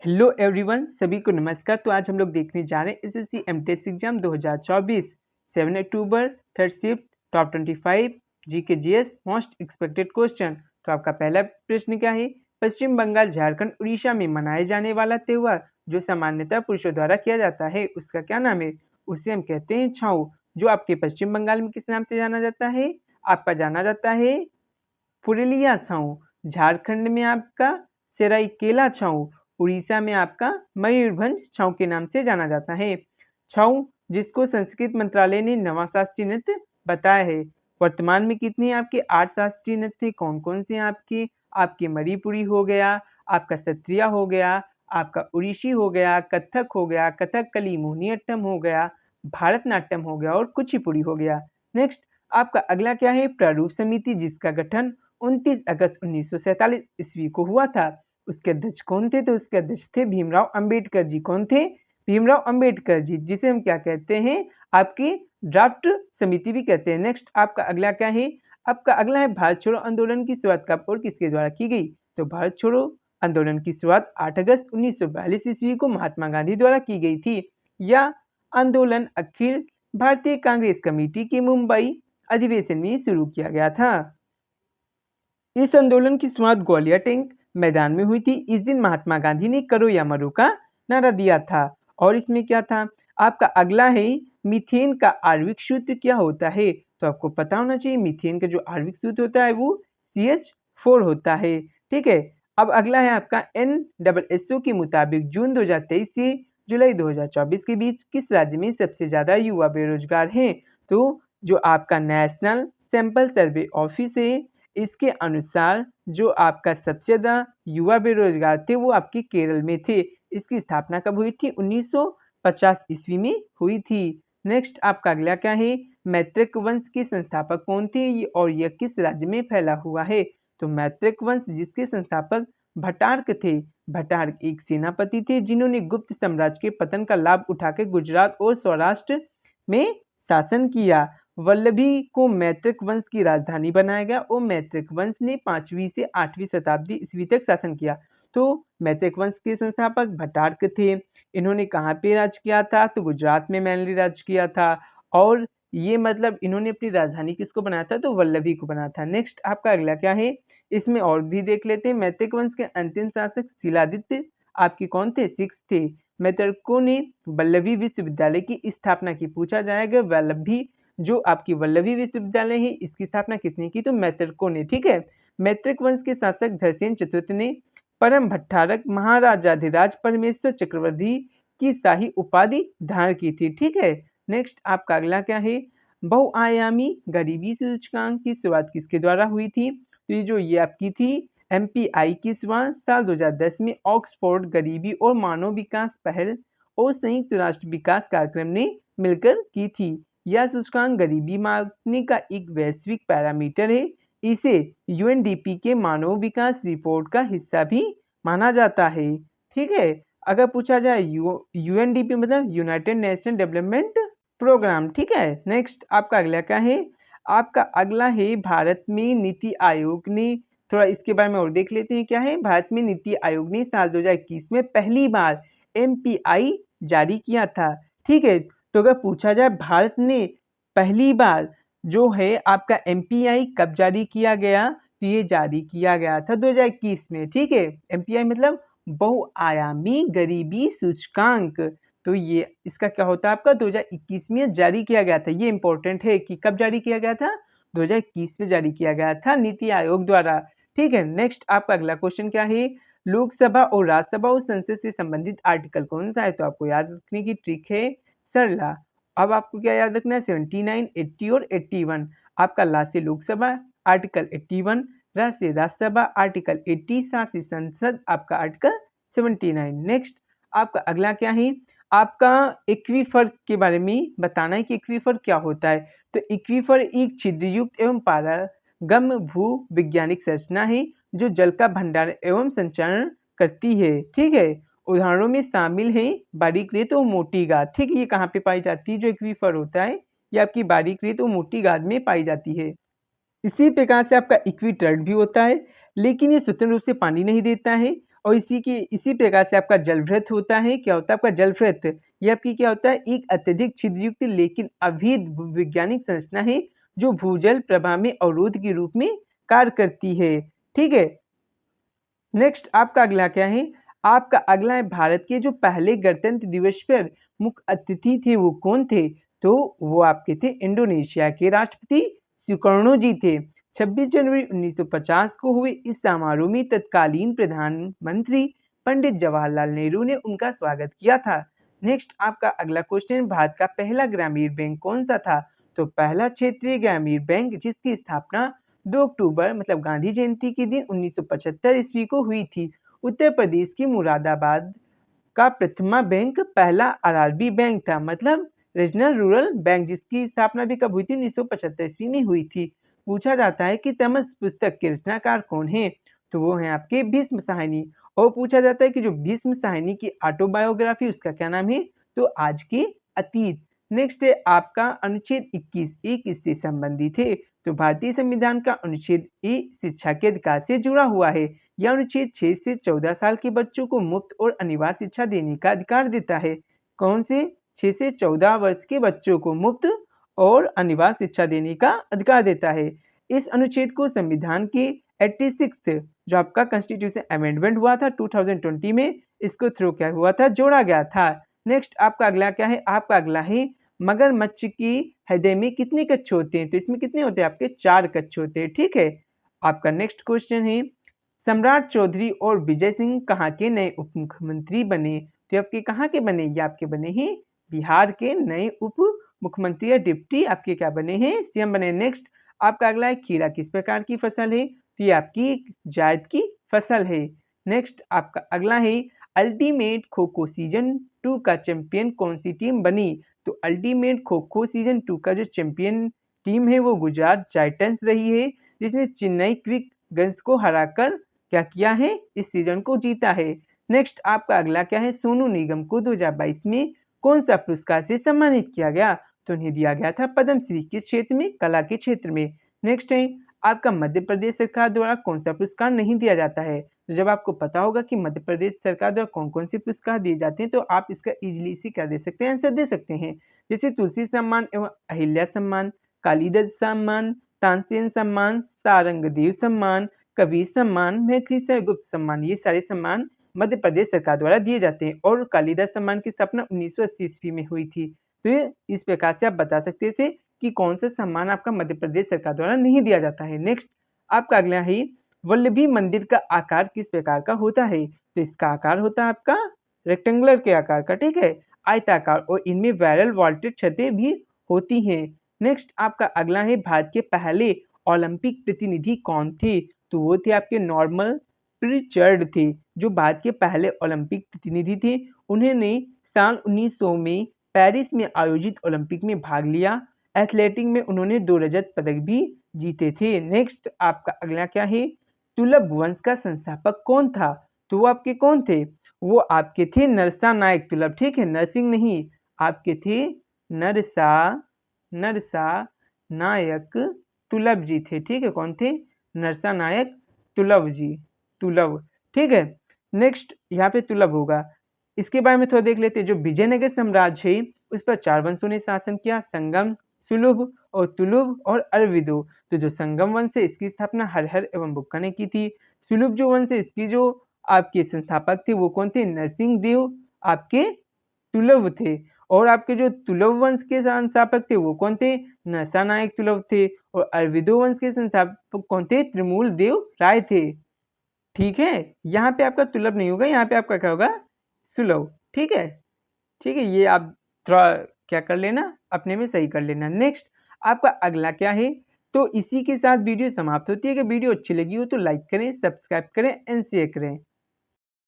Hello everyone, सभी को नमस्कार। तो आज हम लोग देखने जा रहे हैं एसएससी एमटेक एग्जाम 2024 7 अक्टूबर third shift top 25 GK GS most expected question. तो आपका पहला प्रश्न क्या है? पश्चिम बंगाल, झारखंड, उड़ीसा में मनाए जाने वाला त्योहार जो सामान्यतः पुरुषों द्वारा किया जाता है उसका क्या नाम है? उसे हम कहते हैं छाऊ। जो आपके पश्चिम बंगाल में किस नाम से जाना जाता है? आपका जाना जाता है पुरुलिया छाऊ। झारखंड में आपका सरायकेला छाऊ। उड़ीसा में आपका मयूरभंज छाऊ के नाम से जाना जाता है। छाऊ जिसको संस्कृत मंत्रालय ने नवा शास्त्रीय नृत्य बताया है। वर्तमान में कितने आपके 8 शास्त्रीय नृत्य कौन कौन से आपके? आपके मणिपुरी हो गया, आपका सत्रिया हो गया, आपका उड़ीसी हो गया, कथक हो गया, कथकली, मोहिनीअट्टम हो गया, भारतनाट्यम हो गया और कुचिपुड़ी हो गया। नेक्स्ट आपका अगला क्या है? प्रारूप समिति जिसका गठन 29 अगस्त 1947 ईस्वी को हुआ था। उसके अध्यक्ष कौन थे? तो उसके अध्यक्ष थे भीमराव अंबेडकर जी। कौन थे? भीमराव अंबेडकर जी, जिसे हम क्या कहते हैं? आपकी ड्राफ्ट समिति भी कहते हैं। नेक्स्ट आपका अगला क्या है? आपका अगला है भारत छोड़ो आंदोलन की शुरुआत कब और किसके द्वारा की गई? तो भारत छोड़ो आंदोलन की शुरुआत 8 अगस्त 1942 ईस्वी को महात्मा गांधी द्वारा की गई थी। यह आंदोलन अखिल भारतीय कांग्रेस कमेटी के मुंबई अधिवेशन में शुरू किया गया था। इस आंदोलन की शुरुआत ग्वालियर टैंक मैदान में हुई थी। इस दिन महात्मा गांधी ने करो या मरो का नारा दिया था। और इसमें क्या था? आपका अगला है मीथेन का आणविक सूत्र क्या होता है? तो आपको पता होना चाहिए मीथेन का जो आणविक सूत्र होता है वो CH4 होता है। ठीक है। अब अगला है आपका NSSO के मुताबिक जून 2023 से जुलाई 2024 के बीच किस राज्य में सबसे ज्यादा युवा बेरोजगार हैं? तो जो आपका नेशनल सैंपल सर्वे ऑफिस है, इसके अनुसार जो आपका सबसे ज़्यादा युवा बेरोजगार थे वो आपके केरल में थे। इसकी स्थापना कब हुई थी? 1950 ईस्वी में हुई थी। नेक्स्ट आपका अगला क्या है? मैत्रेक वंश के संस्थापक कौन थे और यह किस राज्य में फैला हुआ है? तो मैत्रेक वंश जिसके संस्थापक भट्टार्क थे। भट्टार्क एक सेनापति थे जिन्होंने गुप्त साम्राज्य के पतन का लाभ उठाकर गुजरात और सौराष्ट्र में शासन किया। वल्लभी को मैत्रेक वंश की राजधानी बनाया गया और मैत्रेक वंश ने 5वीं से 8वीं शताब्दी ईस्वी तक शासन किया। तो मैत्रेक वंश के संस्थापक भट्टार्क थे। इन्होंने कहाँ पे राज किया था? तो गुजरात में मेनली राज किया था। और ये मतलब इन्होंने अपनी राजधानी किसको बनाया था? तो वल्लभी को बनाया था। नेक्स्ट आपका अगला क्या है? इसमें और भी देख लेते हैं। मैत्रेक वंश के अंतिम शासक शिलादित्य आपके कौन थे? 6 थे। मैत्रेकों ने वल्लभी विश्वविद्यालय की स्थापना की। पूछा जाएगा वल्लभी जो आपकी वल्लभी विश्वविद्यालय है इसकी स्थापना किसने की? तो मैत्रेकों ने। ठीक है। मैत्रेक वंश के शासक धरसेन चतुर्थ ने परम भट्टारक महाराजाधिराज परमेश्वर चक्रवर्ती की शाही उपाधि धारण की थी। ठीक है। नेक्स्ट आपका अगला क्या है? बहुआयामी गरीबी सूचकांक की शुरुआत किसके द्वारा हुई थी? तो ये आपकी थी MPI की शुरुआत साल 2010 में ऑक्सफोर्ड गरीबी और मानव विकास पहल और संयुक्त राष्ट्र विकास कार्यक्रम ने मिलकर की थी। यह सूचकांक गरीबी मापने का एक वैश्विक पैरामीटर है। इसे UNDP के मानव विकास रिपोर्ट का हिस्सा भी माना जाता है। ठीक है। अगर पूछा जाए UNDP मतलब यूनाइटेड नेशन डेवलपमेंट प्रोग्राम। ठीक है। नेक्स्ट आपका अगला क्या है? आपका अगला है भारत में नीति आयोग ने, थोड़ा इसके बारे में और देख लेते हैं क्या है। भारत में नीति आयोग ने साल 2021 में पहली बार MPI जारी किया था। ठीक है। तो अगर पूछा जाए भारत ने पहली बार जो है आपका MPI कब जारी किया गया? तो ये जारी किया गया था 2021 में। ठीक है। MPI मतलब बहुआयामी गरीबी सूचकांक। तो ये इसका क्या होता है? आपका 2021 में जारी किया गया था। ये इंपॉर्टेंट है कि कब जारी किया गया था? 2021 में जारी किया गया था नीति आयोग द्वारा। ठीक है। नेक्स्ट आपका अगला क्वेश्चन क्या है? लोकसभा और राज्यसभा और संसद से संबंधित आर्टिकल कौन सा है? तो आपको याद रखने की ट्रिक है सरला। अब आपको क्या याद रखना है? 79, 80 और 81। आपका लास्ट से लोकसभा आर्टिकल 81, राज्य से राज्यसभा आर्टिकल 80, शासी संसद आपका आर्टिकल 79। नेक्स्ट आपका अगला क्या है? आपका एक्वीफर के बारे में बताना है कि एक्वीफर क्या होता है। तो एक्वीफर एक छिद्रयुक्त एवं पारगम भू वैज्ञानिक संरचना है जो जल का भंडारण एवं संचरण करती है। ठीक है। उदाहरणों में शामिल हैं बारीक रेत और मोटी गाद। ठीक है। ये कहाँ पे पाई जाती है? जो एक्वीफर होता है ये आपकी बारीक रेत और मोटी गाद में पाई जाती है। इसी प्रकार से आपका एक्वीटर्ड भी होता है, लेकिन ये स्वतंत्र रूप से पानी नहीं देता है और इसी प्रकार से आपका जलभृत होता है। क्या होता है आपका जलभृत? ये आपकी क्या होता है, एक अत्यधिक छिद्रयुक्त लेकिन अभेद वैज्ञानिक संरचना है जो भूजल प्रवाह में अवरोध के रूप में कार्य करती है। ठीक है, नेक्स्ट आपका अगला क्या है? आपका अगला है भारत के जो पहले गणतंत्र दिवस पर मुख्य अतिथि थे वो कौन थे? तो वो आपके थे इंडोनेशिया के राष्ट्रपति सुकर्णो जी थे। 26 जनवरी 1950 को हुए इस समारोह में तत्कालीन प्रधानमंत्री पंडित जवाहरलाल नेहरू ने उनका स्वागत किया था। नेक्स्ट आपका अगला क्वेश्चन, भारत का पहला ग्रामीण बैंक कौन सा था? तो पहला क्षेत्रीय ग्रामीण बैंक जिसकी स्थापना 2 अक्टूबर मतलब गांधी जयंती के दिन 1975 ईस्वी को हुई थी। उत्तर प्रदेश के मुरादाबाद का प्रथमा बैंक पहला आरआरबी बैंक था, मतलब रीजनल रूरल बैंक, जिसकी स्थापना भी कब हुई थी? 1975 ईस्वी में हुई थी। पूछा जाता है कि तमस पुस्तक के रचनाकार कौन है? तो वो हैं आपके भीष्म साहनी। और पूछा जाता है कि जो भीष्म साहनी की ऑटोबायोग्राफी उसका क्या नाम है? तो आज के अतीत। नेक्स्ट है आपका अनुच्छेद 21 एक इससे संबंधित है। तो भारतीय संविधान का अनुच्छेद ए शिक्षा के अधिकार से जुड़ा हुआ है। यह अनुच्छेद 6 से 14 साल के बच्चों को मुफ्त और अनिवार्य शिक्षा देने का अधिकार देता है। कौन से? 6 से 14 वर्ष के बच्चों को मुफ्त और अनिवार्य शिक्षा देने का अधिकार देता है। इस अनुच्छेद को संविधान के 86 जो आपका कॉन्स्टिट्यूशन अमेंडमेंट हुआ था 2020 में, इसको थ्रू क्या हुआ था? जोड़ा गया था। नेक्स्ट आपका अगला क्या है? आपका अगला है मगरमच्छ की हृदय में कितने कच्छ होते हैं? तो इसमें कितने होते हैं? आपके 4 कच्छ होते हैं। ठीक है, आपका नेक्स्ट क्वेश्चन है सम्राट चौधरी और विजय सिंह कहाँ के नए उप मुख्यमंत्री बने? तो आपके कहाँ के बने? ये आपके बने हैं बिहार के नए उप मुख्यमंत्री या डिप्टी आपके क्या बने हैं? सीएम बने। नेक्स्ट आपका अगला है खीरा किस प्रकार की फसल है? तो ये आपकी जायद की फसल है। नेक्स्ट आपका अगला है अल्टीमेट खो खो सीजन 2 का चैंपियन कौन सी टीम बनी? तो अल्टीमेट खो खो सीजन 2 का जो चैंपियन टीम है वो गुजरात टाइटंस रही है, जिसने चेन्नई क्विक गन्स को हराकर क्या किया है? इस सीजन को जीता है। नेक्स्ट आपका अगला क्या है? सोनू निगम को 2022 में कौन सा पुरस्कार से सम्मानित किया गया? तो उन्हें दिया गया था पद्मश्री। किस क्षेत्र में? कला के क्षेत्र में। नेक्स्ट है आपका मध्य प्रदेश सरकार द्वारा कौन सा पुरस्कार नहीं दिया जाता है? तो जब आपको पता होगा कि मध्य प्रदेश सरकार द्वारा कौन कौन से पुरस्कार दिए जाते हैं तो आप इसका इजीली इसी क्या दे सकते हैं? आंसर दे सकते हैं। जैसे तुलसी सम्मान एवं अहिल्या सम्मान, कालिदास सम्मान, तानसेन सम्मान, सारंगदेव सम्मान, कबीर सम्मान, मैथिली गुप्त सम्मान, ये सारे सम्मान मध्य प्रदेश सरकार द्वारा दिए जाते हैं। और कालिदास सम्मान की स्थापना 1980 ईस्वी में हुई थी। तो इस प्रकार से आप बता सकते थे कि कौन सा सम्मान आपका मध्य प्रदेश सरकार द्वारा नहीं दिया जाता है। नेक्स्ट आपका अगला है वल्लभी मंदिर का आकार किस प्रकार का होता है? तो इसका आकार होता है आपका रेक्टेंगुलर के आकार का, ठीक है, आयताकार, और इनमें वायरल वॉल्टेड छतें भी होती हैं। नेक्स्ट आपका अगला है भारत के पहले ओलंपिक प्रतिनिधि कौन थे? तो वो थे आपके नॉर्मन प्रिचर्ड थे, जो भारत के पहले ओलंपिक प्रतिनिधि थे। उन्होंने साल 1900 में पेरिस में आयोजित ओलंपिक में भाग लिया। एथलेटिक में उन्होंने 2 रजत पदक भी जीते थे। नेक्स्ट आपका अगला क्या है? तुलभ वंश का संस्थापक कौन था? तो वो आपके कौन थे? वो आपके थे नरसा नायक तुलभ, ठीक है, नरसिंह नहीं, आपके थे नरसा नायक तुलभ जी थे। ठीक है, कौन थे? नरसा नायक तुलभ जी, तुलभ, ठीक है। नेक्स्ट यहाँ पे तुलभ होगा। इसके बारे में थोड़ा देख लेते हैं। जो विजयनगर साम्राज्य है उस पर 4 वंशों ने शासन किया, संगम, सुलभ और तुलुभ और अरविदो। तो जो संगम वंश है इसकी स्थापना हरहर एवं बुक्का ने की थी। सुलभ जो वंश है इसकी जो आपके संस्थापक थे वो कौन थे? नरसिंह देव आपके तुलभ थे। और आपके जो तुलभ वंश के संस्थापक थे वो कौन थे? नरसा नायक तुलभ थे। और अरविदो वंश के संस्थापक कौन थे? त्रिमूल देव राय थे। ठीक है, यहाँ पे आपका तुलभ नहीं होगा, यहाँ पे आपका क्या होगा? सुलभ, ठीक है। ठीक है, ये आप थोड़ा क्या कर लेना, अपने में सही कर लेना। नेक्स्ट आपका अगला क्या है? तो इसी के साथ वीडियो समाप्त होती है। अगर वीडियो अच्छी लगी हो तो लाइक करें, सब्सक्राइब करें एंड शेयर करें।